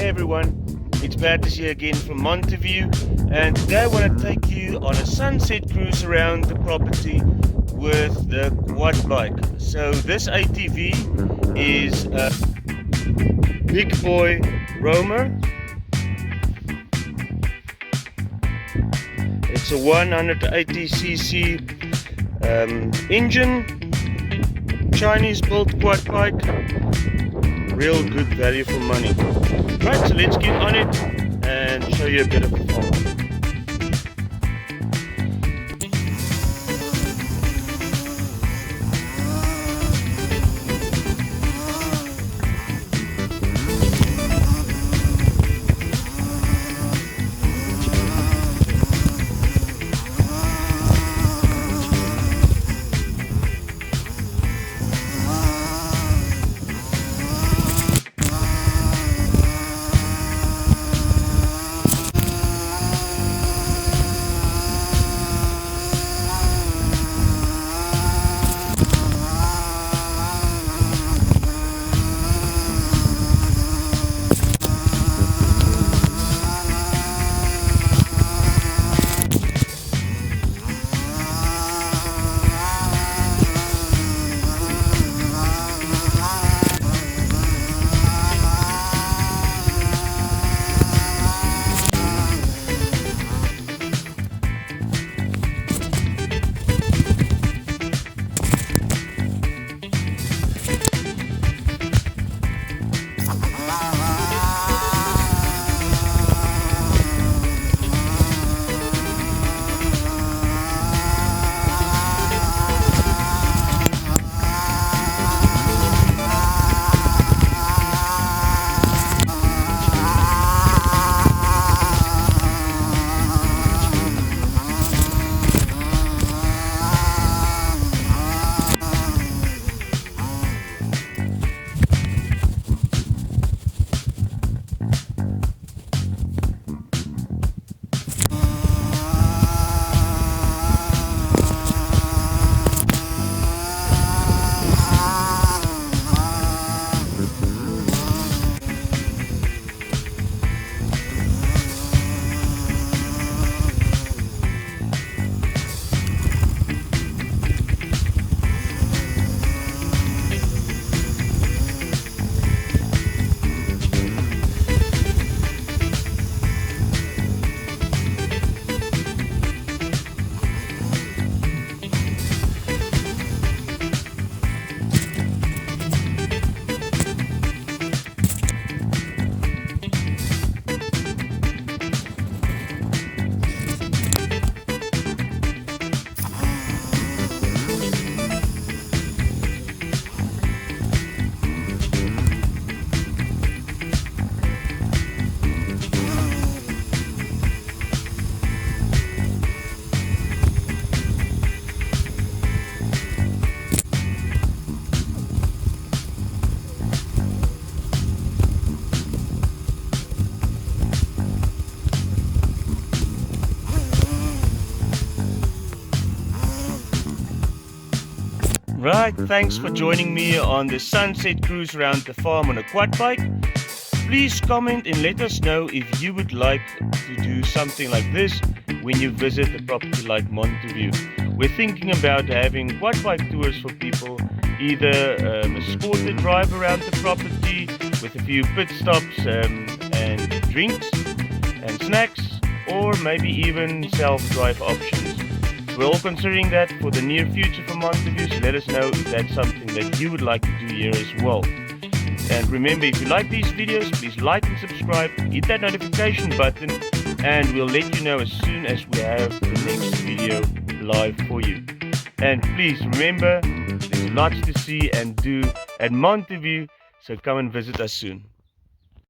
everyone, it's Bertus here again from Montevue, and today I want to take you on a sunset cruise around the property with the quad bike. So this ATV is a big boy roamer. It's a 180cc engine, Chinese built quad bike. Real good value for money. Right, so let's get on it and show you a bit of the farm. Right, thanks for joining me on the sunset cruise around the farm on a quad bike. Please comment and let us know if you would like to do something like this when you visit a property like Montevue. We're thinking about having quad bike tours for people, either a sported drive around the property with a few pit stops and drinks and snacks, or maybe even self-drive options. We're all considering that for the near future for Montevue, so let us know if that's something that you would like to do here as well. And remember, if you like these videos, please like and subscribe, hit that notification button, and we'll let you know as soon as we have the next video live for you. And please remember, there's lots to see and do at Montevue, so come and visit us soon.